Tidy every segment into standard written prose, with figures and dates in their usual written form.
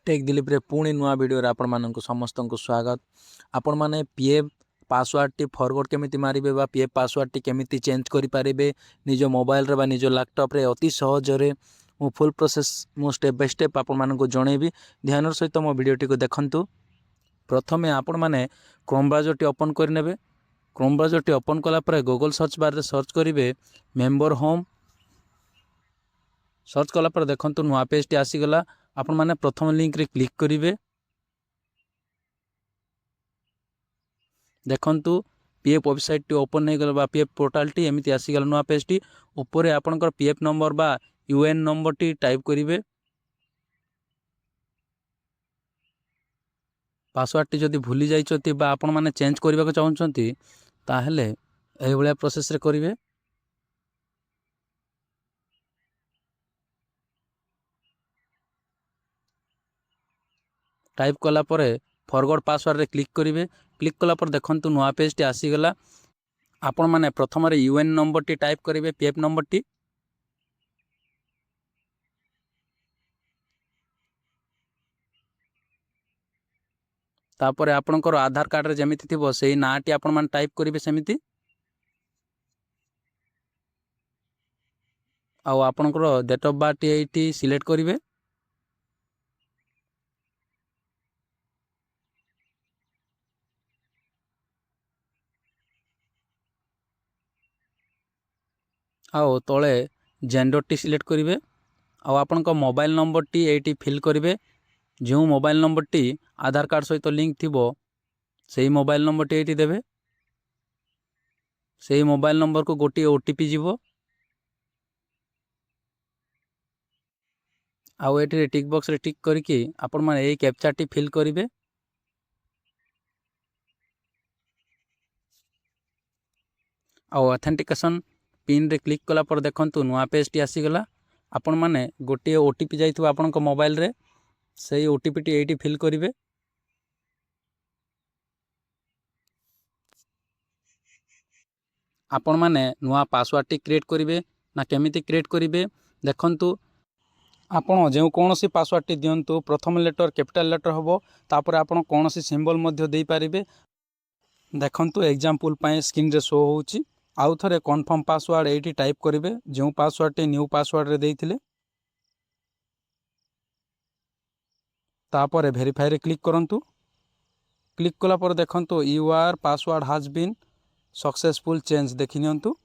Take Dilip रे पुणी नुआ वीडियो रे आपण मानक समस्त को स्वागत। आपण माने पीएफ पासवर्ड टी फॉरवर्ड केमिति मारिबे बा पीएफ पासवर्ड टी केमिति चेंज करि पारिबे निजो मोबाइल रे बा निजो लैपटॉप रे अति सहज रे मु फुल प्रोसेस मु स्टेप बाय स्टेप आपण मानक जणेबी। ध्यान सहित मो वीडियो टी को देखंतु। प्रथमे आपण माने क्रोम ब्राउजर टी ओपन कर नेबे। क्रोम ब्राउजर टी ओपन कला परे गूगल सर्च बार रे सर्च करिवे मेंबर होम। सर्च कला पर देखंतु नुआ पेज टी आसी गला। आपण माने प्रथम लिंक रे क्लिक करिवे। देखंतु पीएफ वेबसाइट टी ओपन नहीं गला बा पीएफ पोर्टल टी एमिति आसी गला नुआ पेज टी। ऊपर आपनकर पीएफ नंबर बा यूएन नंबर टी टाइप करिवे। पासवर्ड टी जदि भूली जाइछथि बा आपण माने चेंज करबा को चाहउछथि ताहेले एही भलिया प्रोसेस रे करिवे। टाइप कला परे फॉरवर्ड पासवर्ड रे क्लिक करिवे। क्लिक कला पर देखंतु नुआ पेज टी आसी गला। आपण माने प्रथम रे यूएन नंबर टी टाइप करिवे पीएफ नंबर टी। तापरे आपनकर आधार कार्ड रे जेमिति थिबो सेही नाटी आपण माने टाइप करिवे सेमिति। आ आपनकर डेट ऑफ बर्थ एटी सिलेक्ट करिवे। आओ तले जेंडर टी सिलेक्ट करिवे। आ आपनकर मोबाइल नंबर टी एटी फिल करिवे। जो मोबाइल नंबर टी आधार कार्ड सहित लिंक थिबो सेही मोबाइल नंबर टी एटी देबे। सेही मोबाइल नंबर को गोटी ओटीपी जीवो। आउ एटी टिक बॉक्स रे टिक करके आपण माने एई कैप्चा टी फिल करिवे। आउ ऑथेंटिकेशन पिन रे क्लिक कला पर देखंतु नुआ पेज टी आसी गला। आपण माने गोटी ओटीपी जाइथबो आपनक मोबाइल रे सेही ओटीपी टी एटी फिल करिवे। आपण माने नुआ पासवर्ड टी क्रिएट करिवे ना केमिति क्रिएट करिवे देखंतु। आपण जे कोनोसी पासवर्ड टी दियंतु प्रथम लेटर कैपिटल लेटर होबो। तापर आपण कोनोसी सिंबल मध्य देई पारिबे। देखंतु एग्जांपल पय स्क्रीन रे शो होउची। आउ थरे कन्फर्म पासवर्ड एटी टाइप करिवे जो पासवर्ड टी न्यू पासवर्ड रे देइथिले। तापर वेरीफाई रे क्लिक करंतु। क्लिक कला पर देखंतु your password has been successful change देखि नियंतु।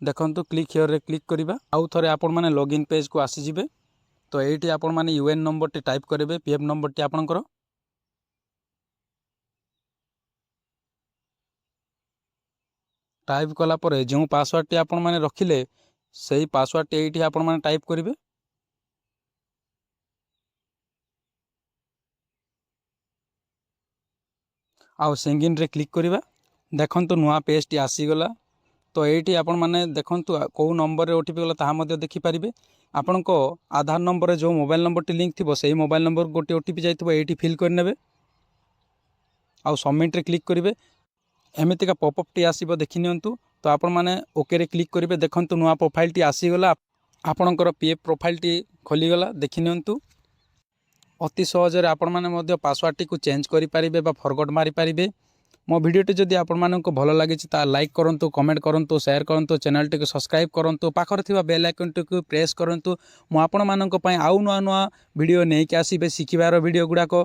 देखंतु क्लिक हियर रे क्लिक करिबा। आउ थरे आपण माने लॉगिन पेज को आसी जिवे। तो एटी आपण माने यूएन नंबर टी टाइप करिवे पीएफ नंबर टी आपनकर। टाइप कला परे जो पासवर्ड टी आपण माने रखिले सही पासवर्ड टी एटी आपण माने टाइप करिवे। आउ सिंगिन रे क्लिक करिवा। देखंतु नुआ पेज टी आसी गला। तो एटी आपण माने देखंतु को नंबर रे ओटीपी गला ताहा मध्ये देखि पारिबे। आपनको आधार नंबर रे जो मोबाइल नंबर टी लिंक थिबो सेही मोबाइल नंबर गोटे ओटीपी जाइथिबो एटी फिल कर नेबे। आउ सबमिट रे क्लिक करिवे। एमितिका पॉपअप टी आसीबो देखि नियंतु। तो आपण माने ओके रे क्लिक करिवे। देखंतु नुआ प्रोफाइल टी आसी गला। आपनकर पीएफ प्रोफाइल टी खोली गला देखि नियंतु। अति सहज रे आपण माने मध्य पासवर्ड टी को चेंज करि पारिबे बा फॉरवर्ड मारि पारिबे। मो वीडियो टी जदि आपण मानक भलो लागिछि ता लाइक करंतु, कमेंट करंतु, शेयर करंतु, चैनल टी को सब्सक्राइब करंतु, पाखर थिबा बेल आइकन टी को प्रेस करंतु। मो आपण मानक पय आउ नुआ नुआ वीडियो नै के आसीबे शिखिबार वीडियो गुडा को।